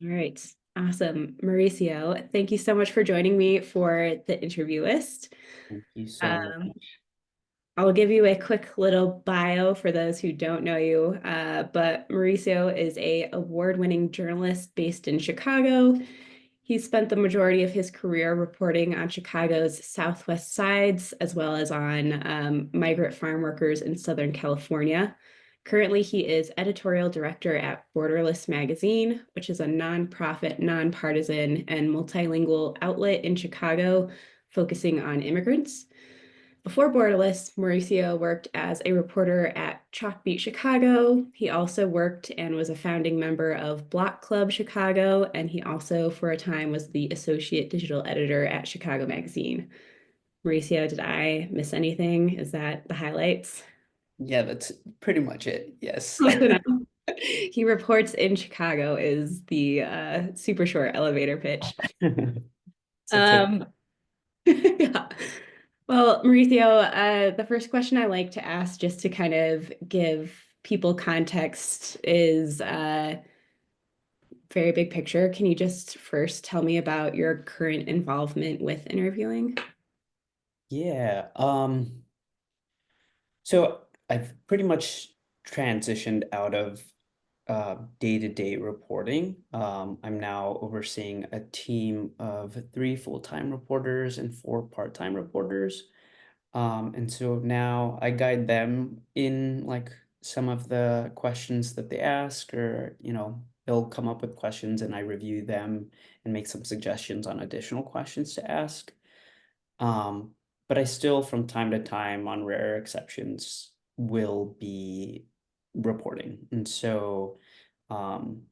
All right. Awesome. Mauricio, thank you so much for joining me for the Interviewist. Thank you so Um, much. I'll give you a quick little bio for those who don't know you. But Mauricio is a award-winning journalist based in Chicago. He spent the majority of his career reporting on Chicago's southwest sides, as well as on migrant farm workers in Southern California. Currently, he is editorial director at Borderless Magazine, which is a nonprofit, nonpartisan, and multilingual outlet in Chicago focusing on immigrants. Before Borderless, Mauricio worked as a reporter at Chalkbeat Chicago. He also worked and was a founding member of Block Club Chicago, and he also, for a time, was the associate digital editor at Chicago Magazine. Mauricio, did I miss anything? Is that the highlights? Yeah, that's pretty much it. Yes. Close enough. He reports in Chicago is the super short elevator pitch. It's a take. Um, yeah. Well, Mauricio, the first question I like to ask just to kind of give people context is very big picture. Can you just first tell me about your current involvement with interviewing? Yeah. So I've pretty much transitioned out of day-to-day reporting. I'm now overseeing a team of three full-time reporters and four part-time reporters. And so now I guide them in like some of the questions that they ask, or, they'll come up with questions and I review them and make some suggestions on additional questions to ask. Um, but I still, from time to time, on rare exceptions, will be reporting. And so, um,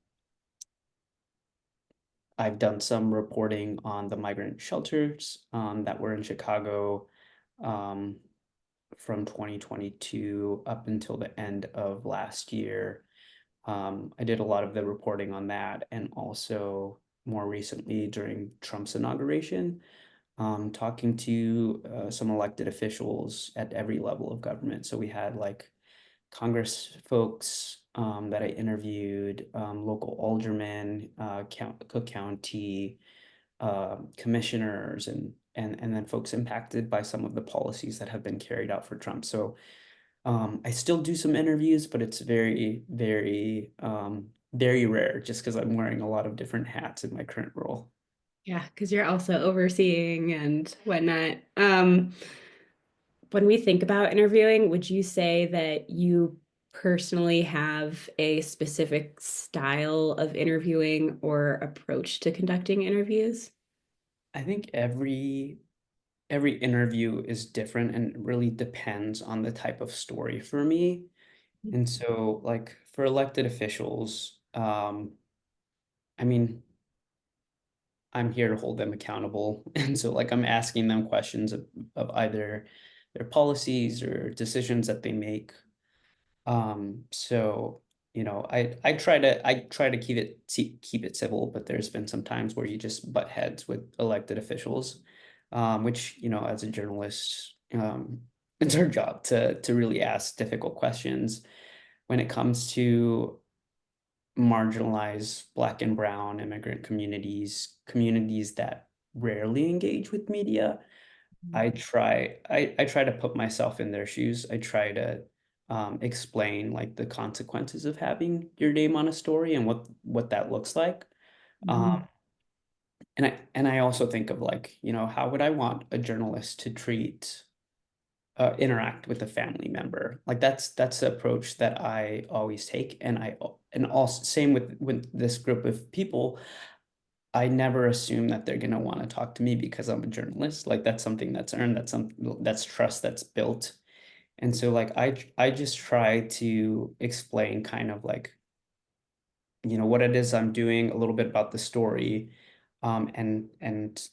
I've done some reporting on the migrant shelters that were in Chicago um, from 2022 up until the end of last year. I did a lot of the reporting on that, and also more recently during Trump's inauguration, talking to some elected officials at every level of government. So we had like Congress folks that I interviewed, local aldermen, Cook County commissioners, and then folks impacted by some of the policies that have been carried out for Trump. So I still do some interviews, but it's very, very, very rare just because I'm wearing a lot of different hats in my current role. Yeah, because you're also overseeing and whatnot. When we think about interviewing, would you say that you personally have a specific style of interviewing or approach to conducting interviews? I think every interview is different and it really depends on the type of story for me. And so, like for elected officials, I mean, I'm here to hold them accountable. And so, like, I'm asking them questions of either their policies or decisions that they make. So, I try to keep it civil, but there's been some times where you just butt heads with elected officials, which, as a journalist, it's our job to really ask difficult questions when it comes to marginalized Black and Brown immigrant communities that rarely engage with media. I try to put myself in their shoes. I try to explain like the consequences of having your name on a story and what that looks like. Um, Mhm. and I also think of like, how would I want a journalist to interact with a family member? Like that's the approach that I always take. And also same with this group of people. I never assume that they're gonna want to talk to me because I'm a journalist. Like that's something that's earned, that's trust that's built. And so like I just try to explain kind of like, what it is I'm doing, a little bit about the story, and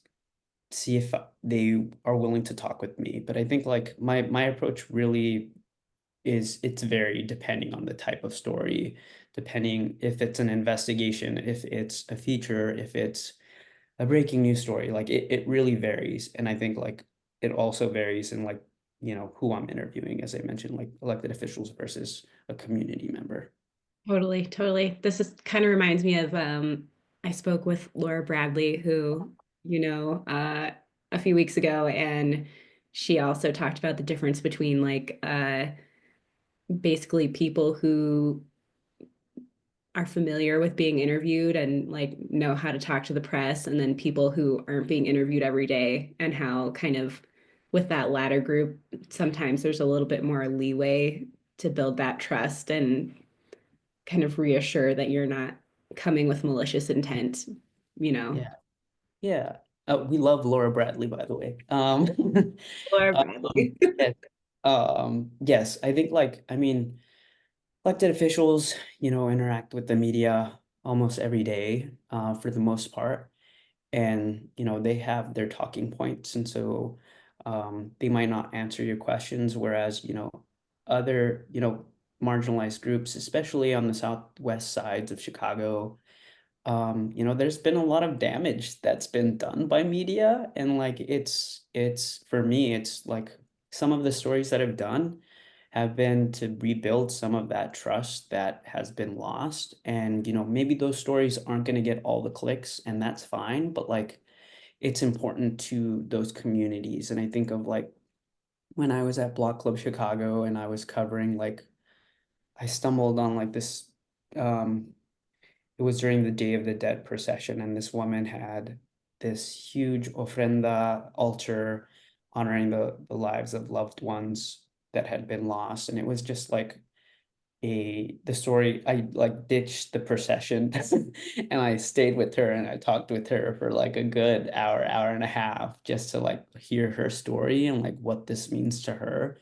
see if they are willing to talk with me. But I think like my approach really is it's very depending on the type of story, depending if it's an investigation, if it's a feature, if it's a breaking news story. Like it really varies. And I think like it also varies in like, who I'm interviewing, as I mentioned, like elected officials versus a community member. Totally, totally. This is kind of reminds me of I spoke with Laura Bradley, who, you know, a few weeks ago, and she also talked about the difference between like basically people who are familiar with being interviewed and like know how to talk to the press, and then people who aren't being interviewed every day, and how kind of with that latter group, sometimes there's a little bit more leeway to build that trust and kind of reassure that you're not coming with malicious intent, you know. Yeah. Yeah. We love Laura Bradley, by the way. Laura Um, Bradley. yeah. Yes, I think like, I mean, elected officials, interact with the media almost every day, for the most part. And, they have their talking points. And so, they might not answer your questions, whereas, other, marginalized groups, especially on the southwest sides of Chicago, there's been a lot of damage that's been done by media, and like it's for me, it's like some of the stories that I've done have been to rebuild some of that trust that has been lost. And maybe those stories aren't going to get all the clicks, and that's fine, but like it's important to those communities. And I think of like when I was at Block Club Chicago and I was covering like I stumbled on like this um it was during the Day of the Dead procession, and this woman had this huge ofrenda altar honoring the lives of loved ones that had been lost. And it was just like the story. I like ditched the procession and I stayed with her and I talked with her for like a good hour, hour and a half, just to like hear her story and like what this means to her.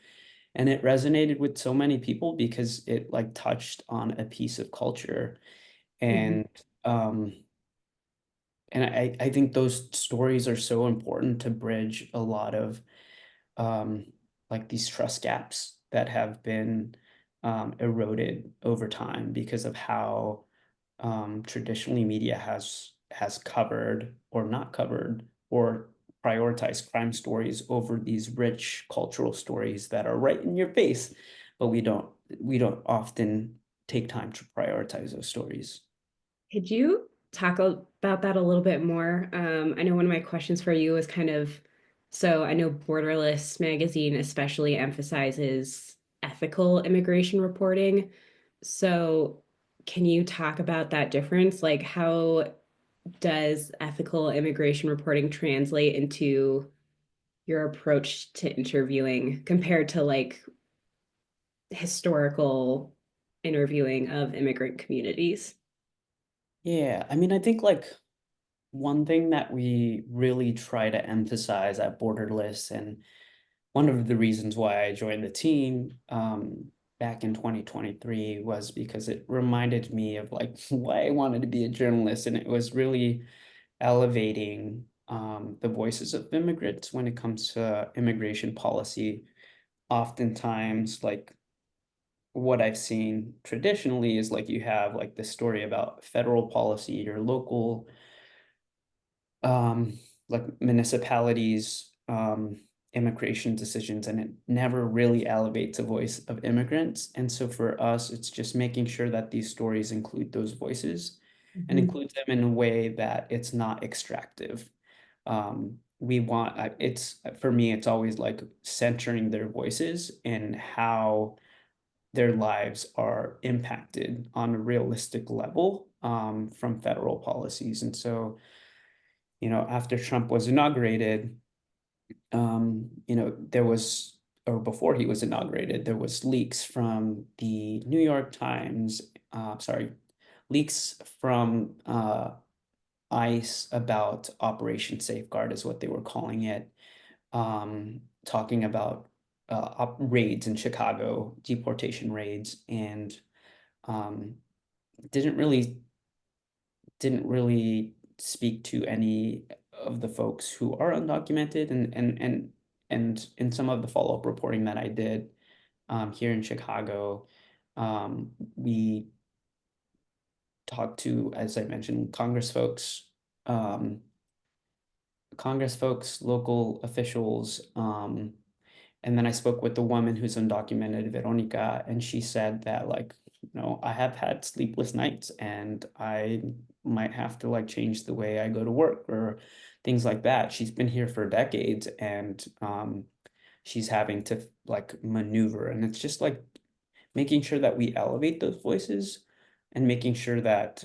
And it resonated with so many people because it like touched on a piece of culture. Mhm. And um I think those stories are so important to bridge a lot of um like these trust gaps that have been eroded over time because of how traditionally media has covered or not covered or prioritized crime stories over these rich cultural stories that are right in your face, but we don't often take time to prioritize those stories. Could you talk about that a little bit more? I know one of my questions for you is kind of, so I know Borderless Magazine especially emphasizes ethical immigration reporting. So can you talk about that difference? Like, how does ethical immigration reporting translate into your approach to interviewing compared to like historical interviewing of immigrant communities? Yeah, I mean, I think like one thing that we really try to emphasize at Borderless, and one of the reasons why I joined the team back in 2023, was because it reminded me of like why I wanted to be a journalist, and it was really elevating the voices of immigrants when it comes to immigration policy. Oftentimes, like what I've seen traditionally is like you have like the story about federal policy, your local um, like municipalities, immigration decisions, and it never really elevates a voice of immigrants. And so for us, it's just making sure that these stories include those voices and Mhm. include them in a way that it's not extractive. We want, it's for me, it's always like centering their voices and how their lives are impacted on a realistic level from federal policies. And so, after Trump was inaugurated, there was, or before he was inaugurated, there was leaks from the New York Times, sorry, leaks from ICE about Operation Safeguard is what they were calling it, talking about raids in Chicago, deportation raids, and um, didn't really didn't really speak to any of the folks who are undocumented. And in some of the follow-up reporting that I did here in Chicago, we talked to, as I mentioned, um, Congress folks, local officials, and then I spoke with the woman who's undocumented, Veronica, and she said that like, I have had sleepless nights, and might have to like change the way I go to work or things like that. She's been here for decades, and she's having to like maneuver, and it's just like making sure that we elevate those voices and making sure that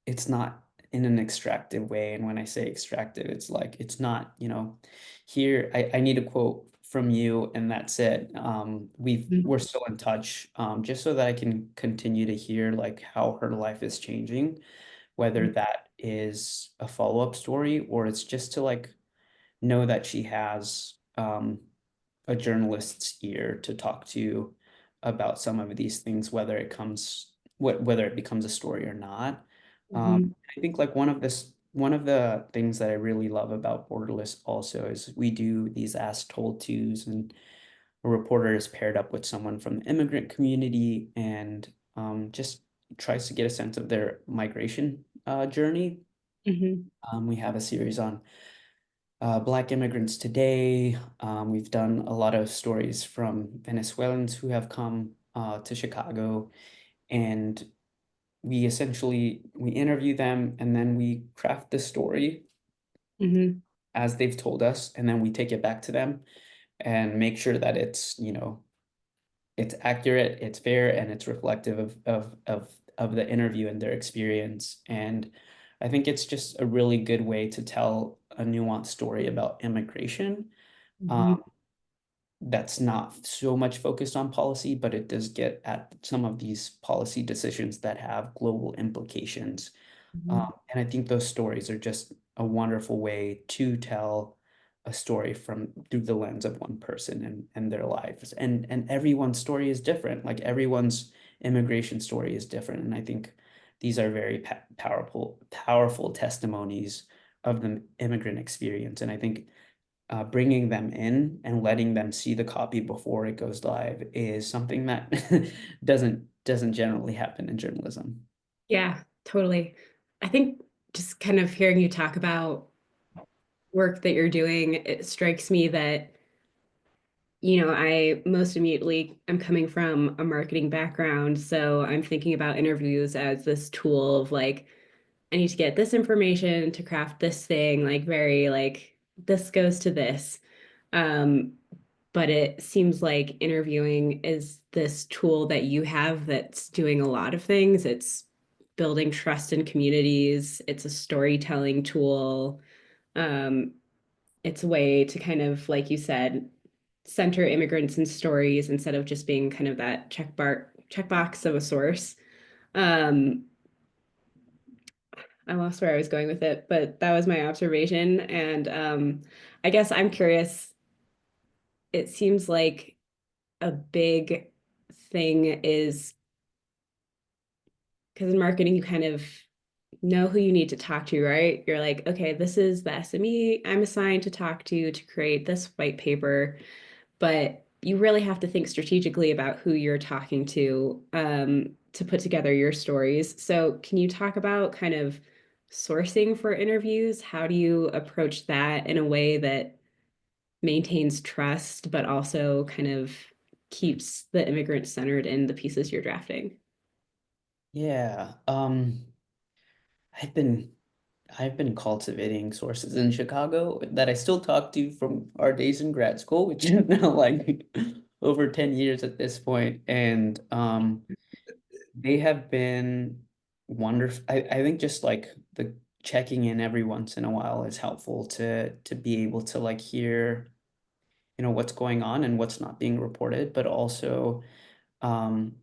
it's not in an extractive way. And when I say extractive, it's like it's not, here I need a quote from you and that's it. We're still in touch, just so that I can continue to hear like how her life is changing, whether that is a follow-up story or it's just to like know that she has a journalist's ear to talk to about some of these things, whether it becomes a story or not. Mhm. I think like one of the things that I really love about Borderless also is we do these Ask Told Tos, and a reporter is paired up with someone from the immigrant community and just tries to get a sense of their migration journey. Mhm. We have a series on Black immigrants today. We've done a lot of stories from Venezuelans who have come to Chicago, and we interview them and then we craft the story Mhm. as they've told us, and then we take it back to them and make sure that it's accurate, it's fair, and it's reflective of the interview and their experience. And I think it's just a really good way to tell a nuanced story about immigration. Mhm. Um, that's not so much focused on policy, but it does get at some of these policy decisions that have global implications. Mhm. And I think those stories are just a wonderful way to tell a story from through the lens of one person and their lives. And everyone's story is different. Like everyone's immigration story is different. And I think these are very powerful testimonies of the immigrant experience. And I think bringing them in and letting them see the copy before it goes live is something that doesn't generally happen in journalism. Yeah, totally. I think just kind of hearing you talk about work that you're doing, it strikes me that, I most immediately am coming from a marketing background. So I'm thinking about interviews as this tool of like, I need to get this information to craft this thing, like very like this goes to this. Um, but it seems like interviewing is this tool that you have that's doing a lot of things. It's building trust in communities, it's a storytelling tool. Um, it's a way to kind of, like you said, center immigrants and stories instead of just being kind of that checkbox of a source. Um, I lost where I was going with it, but that was my observation. And I guess I'm curious. It seems like a big thing is because in marketing, you kind of know who you need to talk to, right? You're like, okay, this is the SME I'm assigned to talk to create this white paper, but you really have to think strategically about who you're talking to put together your stories. So, can you talk about kind of sourcing for interviews? How do you approach that in a way that maintains trust, but also kind of keeps the immigrant centered in the pieces you're drafting? Yeah. I've been I've been cultivating sources in Chicago that I still talk to from our days in grad school, which is now like over 10 years at this point. And they have been wonderful. I think just like the checking in every once in a while is helpful to be able to like hear, what's going on and what's not being reported, but also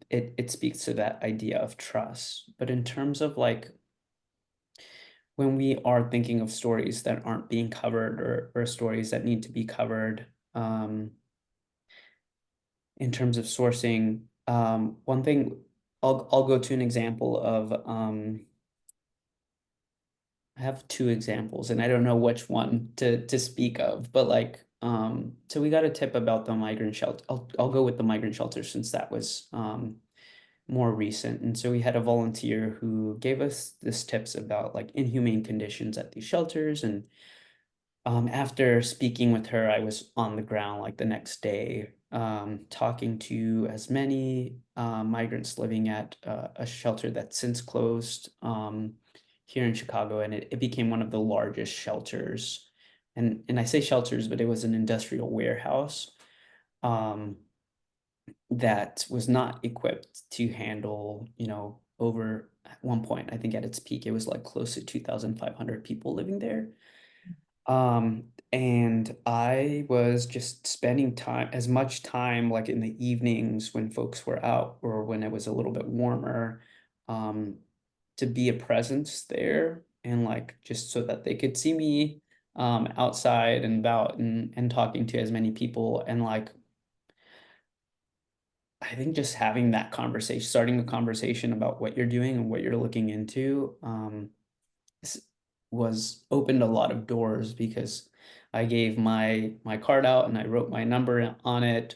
it speaks to that idea of trust. But in terms of like when we are thinking of stories that aren't being covered or stories that need to be covered, in terms of sourcing, one thing I'll go to an example of I have two examples and I don't know which one to speak of, but like so we got a tip about the migrant shelter. I'll go with the migrant shelter since that was more recent. And so we had a volunteer who gave us this tips about like inhumane conditions at these shelters, and After speaking with her, I was on the ground like the next day, talking to as many migrants living at a shelter that's since closed here in Chicago, and it became one of the largest shelters. And I say shelters, but it was an industrial warehouse um, that was not equipped to handle, over at one point, I think at its peak, it was like close to 2,500 people living there. And I was just spending time, as much time like in the evenings when folks were out or when it was a little bit warmer, um, to be a presence there and like just so that they could see me outside and about and talking to as many people and like I think just having that conversation, starting a conversation about what you're doing and what you're looking into, s- was opened a lot of doors because I gave my card out and I wrote my number on it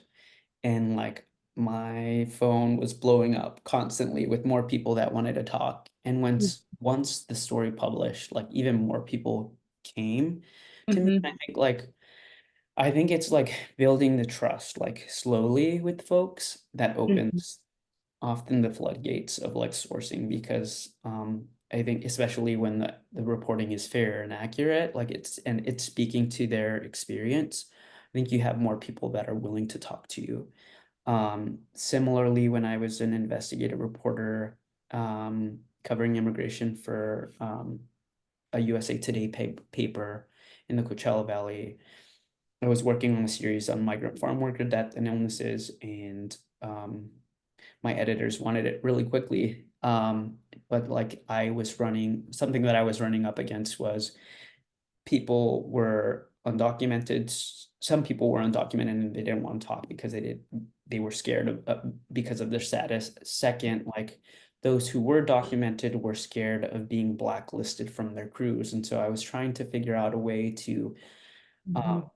and like my phone was blowing up constantly with more people that wanted to talk. And once the story published, like even more people came to me. Mm-hmm. I think it's like building the trust like slowly with folks that Mm-hmm. opens often the floodgates of like sourcing because I think especially when the reporting is fair and accurate, like it's speaking to their experience, I think you have more people that are willing to talk to you. Similarly, when I was an investigative reporter covering immigration for a USA Today paper in the Coachella Valley, I was working on a series on migrant farm worker death and illnesses, and my editors wanted it really quickly. But like I was running something that I was running up against was people were undocumented. Some people were undocumented and they didn't want to talk because they were scared because of their status. Second, like those who were documented were scared of being blacklisted from their crews. And so I was trying to figure out a way to Mm-hmm. um,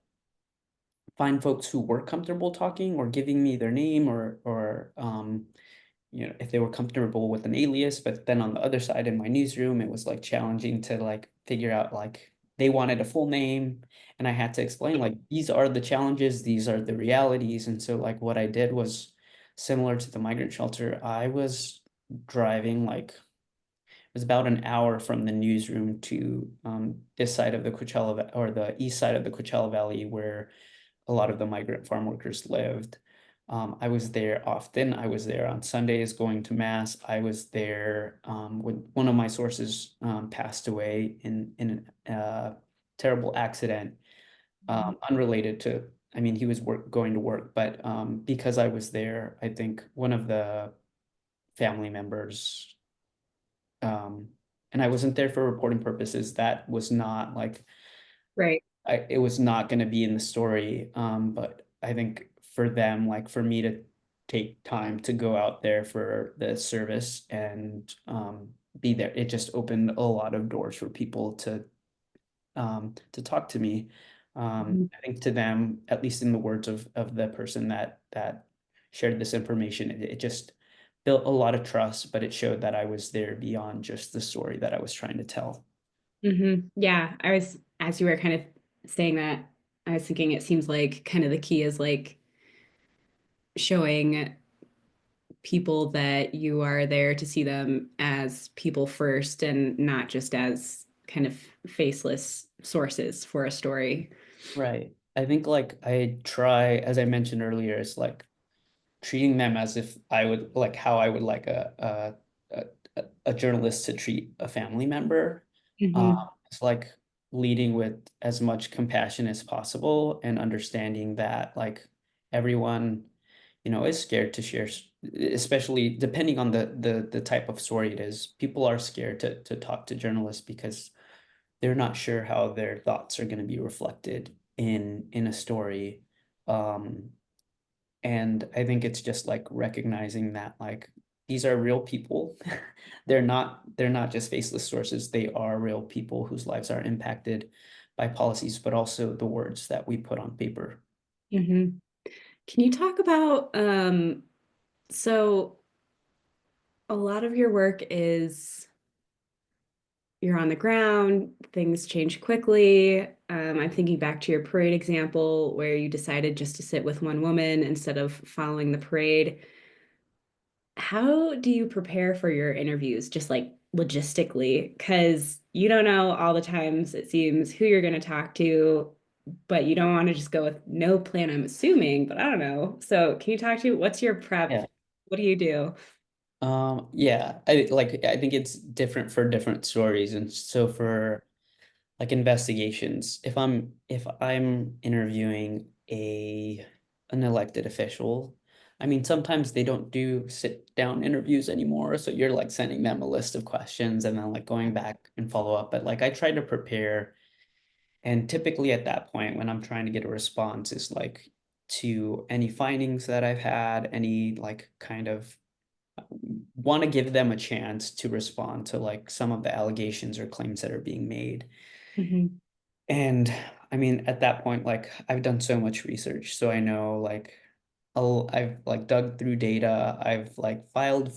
find folks who were comfortable talking or giving me their name or if they were comfortable with an alias. But then on the other side in my newsroom it was like challenging to like figure out like they wanted a full name and I had to explain like these are the challenges, these are the realities. And so like what I did was similar to the migrant shelter. I was driving like it was about an hour from the newsroom to this side of the or the east side of the Coachella Valley where a lot of the migrant farm workers lived. I was there often. I was there on Sundays going to mass. I was there when one of my sources passed away in a terrible accident, unrelated to. I mean, he was going to work, but because I was there, I think one of the family members, um, and I wasn't there for reporting purposes. That was not like Right. it was not going to be in the story. But I think for them, like for me to take time to go out there for the service and be there, it just opened a lot of doors for people to talk to me. Mm-hmm. I think to them, at least in the words of the person that shared this information, it just built a lot of trust, but it showed that I was there beyond just the story that I was trying to tell. Mm-hmm. Yeah, I was, as you were kind of saying that, I was thinking it seems like kind of the key is like showing people that you are there to see them as people first and not just as kind of faceless sources for a story. Right. I think like I try, as I mentioned earlier, it's like treating them as if I would like how I would like a journalist to treat a family member. Um, Mm-hmm. it's like leading with as much compassion as possible and understanding that like everyone, is scared to share, especially depending on the type of story it is. People are scared to talk to journalists because they're not sure how their thoughts are going to be reflected in a story. Um, and I think it's just like recognizing that like these are real people. They're not just faceless sources. They are real people whose lives are impacted by policies, but also the words that we put on paper. Mm-hmm. Can you talk about so a lot of your work is you're on the ground, things change quickly. I'm thinking back to your parade example where you decided just to sit with one woman instead of following the parade. How do you prepare for your interviews, just like logistically? Because you don't know all the times, it seems, who you're going to talk to, but you don't want to just go with no plan, I'm assuming, but I don't know. So, can you talk to what's your prep? Yeah. What do you do? Yeah, I think it's different for different stories. And so for like investigations, if I'm interviewing an elected official, I mean sometimes they don't do sit down interviews anymore. So you're like sending them a list of questions and then like going back and follow up. But like I try to prepare, and typically at that point when I'm trying to get a response is like to any findings that I've had, any like kind of want to give them a chance to respond to like some of the allegations or claims that are being made. Mhm. And I mean, at that point, like I've done so much research, so I know like I've like dug through data. I've like filed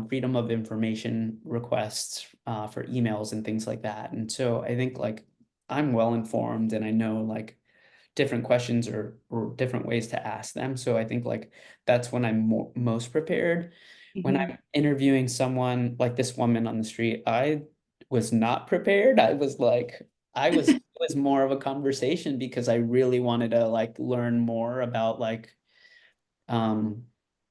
freedom of information requests for emails and things like that. And so I think like I'm well informed and I know like different questions or different ways to ask them. So I think like that's when I'm most prepared. When Mhm. I'm interviewing someone like this woman on the street, I was not prepared. It was more of a conversation because I really wanted to like learn more about like um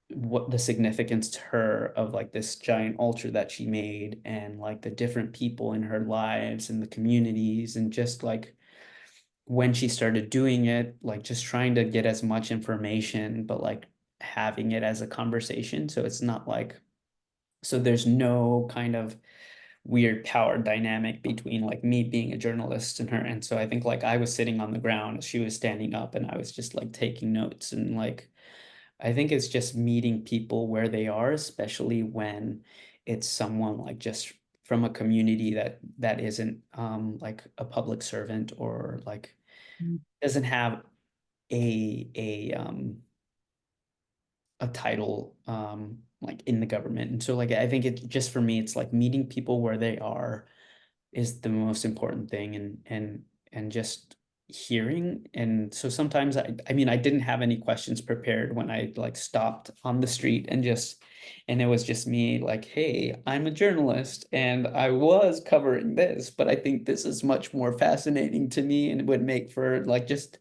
what the significance to her of like this giant ultra that she made and like the different people in her lives and the communities and just like when she started doing it, like just trying to get as much information, but like having it as a conversation. So it's not like, so there's no kind of weird power dynamic between like me being a journalist and her. And so I think like I was sitting on the ground as she was standing up and I was just like taking notes and like, I think it's just meeting people where they are, especially when it's someone like just from a community that isn't like a public servant or like doesn't have a title like in the government. And so like I think it just for me it's like meeting people where they are is the most important thing and just hearing. And so sometimes I mean I didn't have any questions prepared when I like stopped on the street and it was just me like, hey, I'm a journalist and I was covering this, but I think this is much more fascinating to me and would make for like just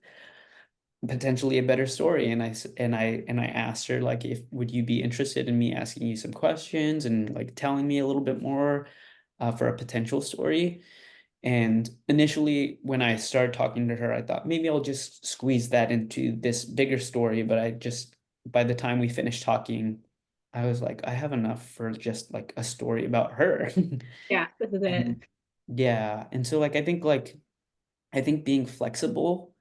potentially a better story. And I asked her like, if would you be interested in me asking you some questions and like telling me a little bit more for a potential story. And initially when I started talking to her, I thought maybe I'll just squeeze that into this bigger story, but I just by the time we finished talking, I was like, I have enough for just like a story about her. Yeah, this is it. And yeah, and so like I think being flexible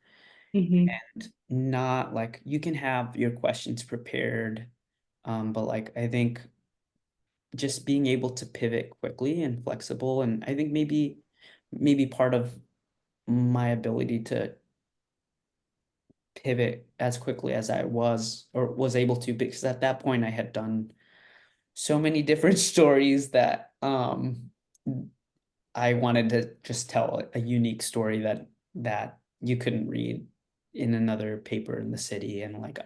Hmm. and not like you can have your questions prepared, but like I think just being able to pivot quickly and flexible, and I think maybe part of my ability to pivot as quickly as I was or was able to, because at that point I had done so many different stories that I wanted to just tell a unique story that you couldn't read in another paper in the city, and like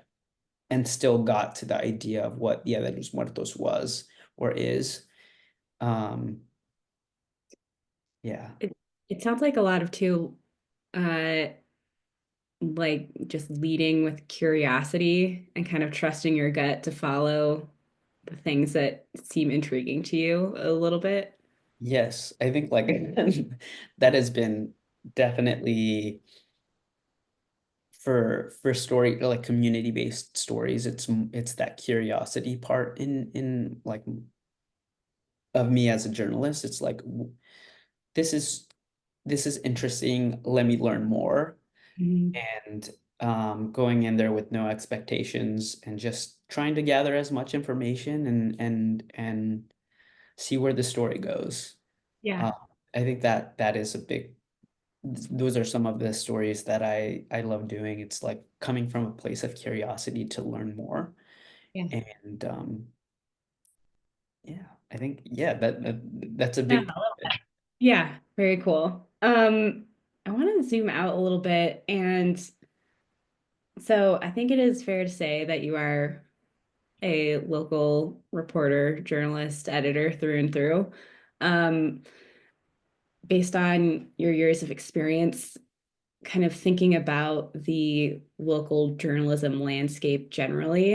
and still got to the idea of what Dia de los Muertos was or is. Um, yeah. It it sounds like a lot of too, uh, like just leading with curiosity and kind of trusting your gut to follow the things that seem intriguing to you a little bit. Yes, I think like that has been definitely for story like community-based stories. It's that curiosity part in like of me as a journalist. It's like this is this is interesting. Let me learn more. Mhm. And going in there with no expectations and just trying to gather as much information and see where the story goes. Yeah, Uh, I think that is a big. Those are some of the stories that I love doing. It's like coming from a place of curiosity to learn more, yeah. and yeah, I think yeah that's a Yeah, big part of it. Yeah, very cool. I want to zoom out a little bit. And so I think it is fair to say that you are a local reporter, journalist, editor through and through. Um, Based on your years of experience, kind of thinking about the local journalism landscape generally,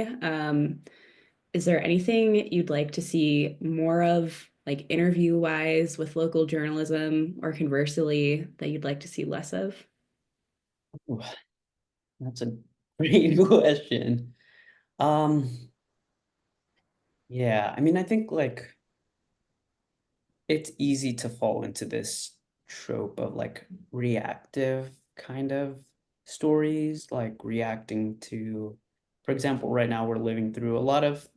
is there anything you'd like to see more of, like interview wise with local journalism, or conversely, that you'd like to see less of? Ooh, that's a great question. Um, yeah, I mean, I think like it's easy to fall into this trope of like reactive kind of stories, like reacting to, for example, right now we're living through a lot of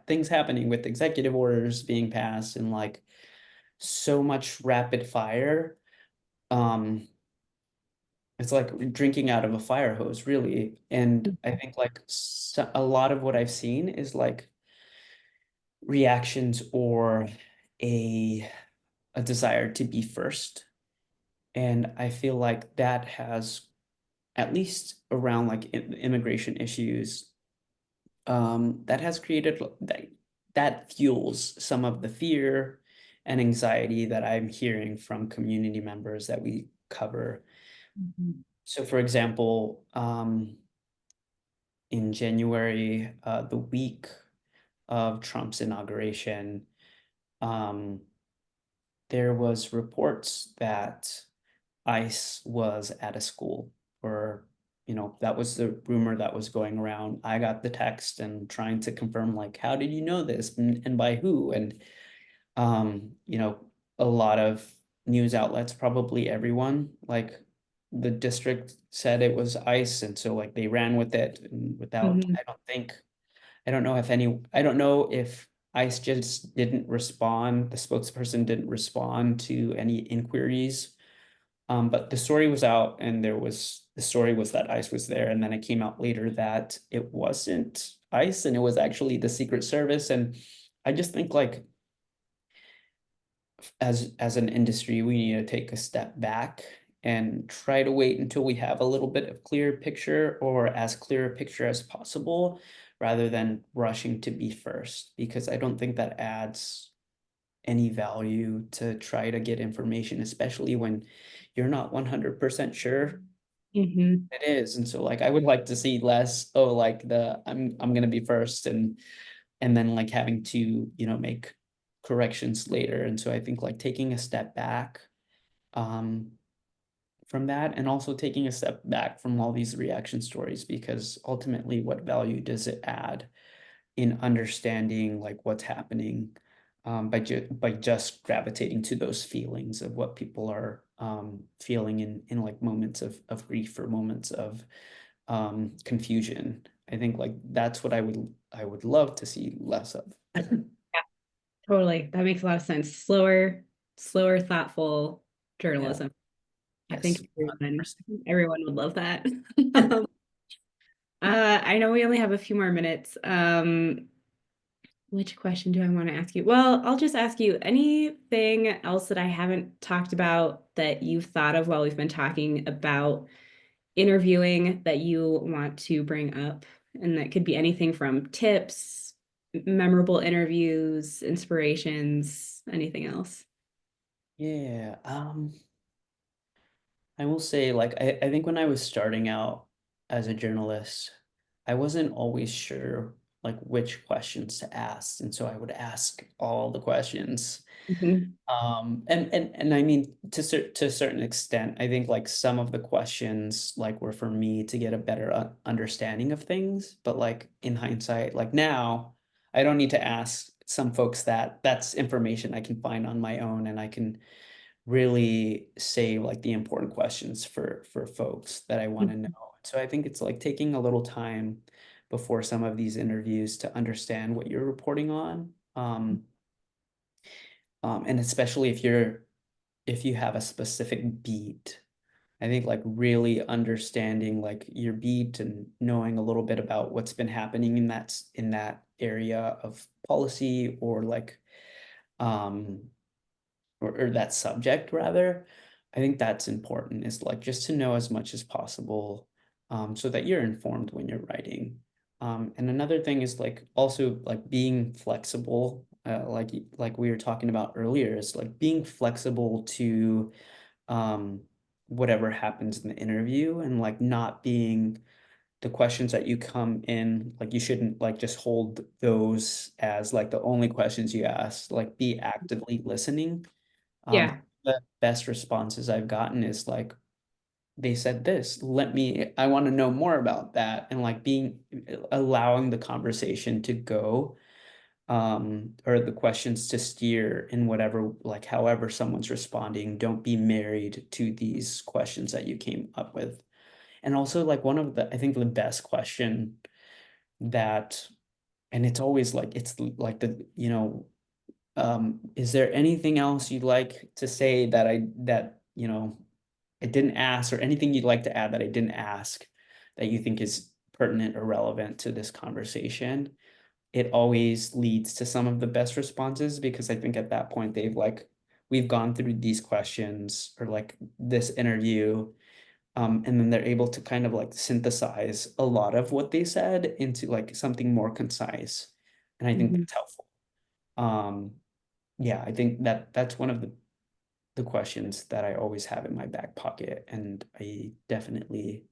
things happening with executive orders being passed and like so much rapid fire. Um, it's like drinking out of a fire hose, really. And I think like a lot of what I've seen is like reactions or a a desire to be first. And I feel like that has, at least around like immigration issues, that has created that fuels some of the fear and anxiety that I'm hearing from community members that we cover. Mhm. So, for example, in January, the week of Trump's inauguration, um, there was reports that ICE was at a school, or that was the rumor that was going around. I got the text and trying to confirm, like, how did you know this, and by who? And a lot of news outlets, probably everyone, like the district said it was ICE, and so like they ran with it, and without, Mhm. I don't know if ICE just didn't respond, the spokesperson didn't respond to any inquiries. But the story was out, and the story was that ICE was there, and then it came out later that it wasn't ICE, and it was actually the Secret Service. And I just think like as an industry, we need to take a step back and try to wait until we have a little bit of clear picture, or as clear a picture as possible, rather than rushing to be first, because I don't think that adds any value to try to get information, especially when you're not 100% sure Mhm. it is. And so like I would like to see less, oh, like the I'm gonna be first, and then like having to, make corrections later. And so I think like taking a step back um from that, and also taking a step back from all these reaction stories, because ultimately what value does it add in understanding like what's happening, by just gravitating to those feelings of what people are feeling in like moments of grief, or moments of confusion. I think like that's what I would love to see less of. Yeah, totally. That makes a lot of sense. Slower, thoughtful Yeah. journalism. I think Yes. everyone would love that. I know we only have a few more minutes. Which question do I want to ask you? Well, I'll just ask you anything else that I haven't talked about that you've thought of while we've been talking about interviewing that you want to bring up. And that could be anything from tips, memorable interviews, inspirations, anything else. Yeah. I will say, like, I think when I was starting out as a journalist, I wasn't always sure like which questions to ask. And so I would ask all the questions. Mhm. And I mean, to a certain extent, I think like some of the questions like were for me to get a better understanding of things. But like in hindsight, like now, I don't need to ask some folks that. That's information I can find on my own, and I can really say like the important questions for folks that I want to know. So I think it's like taking a little time before some of these interviews to understand what you're reporting on. And especially if you have a specific beat, I think like really understanding like your beat and knowing a little bit about what's been happening in that area of policy, or like um or that subject rather. I think that's important, is like just to know as much as possible, so that you're informed when you're writing. And another thing is like also like being flexible, like we were talking about earlier, is like being flexible to um, whatever happens in the interview, and like not being the questions that you come in, like you shouldn't like just hold those as like the only questions you ask, like be actively listening. Yeah. The best responses I've gotten is like, they said this, I want to know more about that. And like allowing the conversation to go, or the questions to steer in whatever, like however someone's responding. Don't be married to these questions that you came up with. And also like one of the, I think the best question that, and it's always like, it's like is there anything else you'd like to say that I didn't ask, or anything you'd like to add that I didn't ask that you think is pertinent or relevant to this conversation? It always leads to some of the best responses, because I think at that point we've gone through these questions or like this interview, and then they're able to kind of like synthesize a lot of what they said into like something more concise. And I think Mhm. that's helpful. Um, yeah, I think that's one of the questions that I always have in my back pocket, and I definitely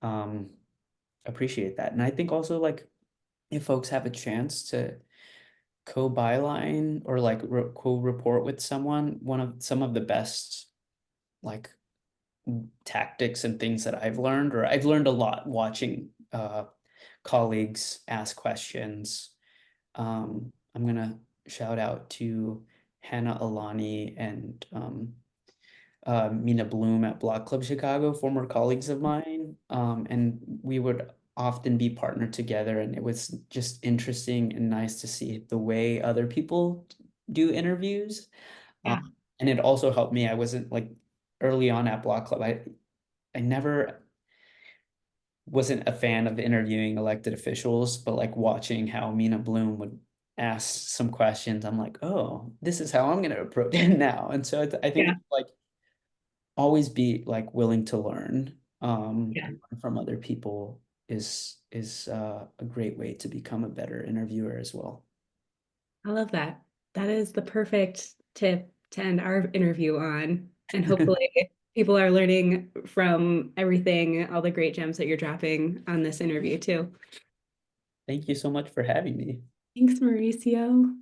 um appreciate that. And I think also like if folks have a chance to co-byline or like co-report with someone, one of some of the best like tactics and things that I've learned a lot watching colleagues ask questions. I'm gonna shout out to Hannah Alani and Mina Bloom at Block Club Chicago, former colleagues of mine. And we would often be partnered together, and it was just interesting and nice to see the way other people do interviews. Um, Yeah. and it also helped me. I wasn't like early on at Block Club. I never wasn't a fan of interviewing elected officials, but like watching how Mina Bloom would ask some questions, I'm like, oh, this is how I'm going to approach it now. And so I think Yeah. it's like always be like willing to learn, Yeah. from other people is a great way to become a better interviewer as well. I love that. That is the perfect tip to end our interview on. And hopefully people are learning from everything, all the great gems that you're dropping on this interview too. Thank you so much for having me. Thanks, Mauricio.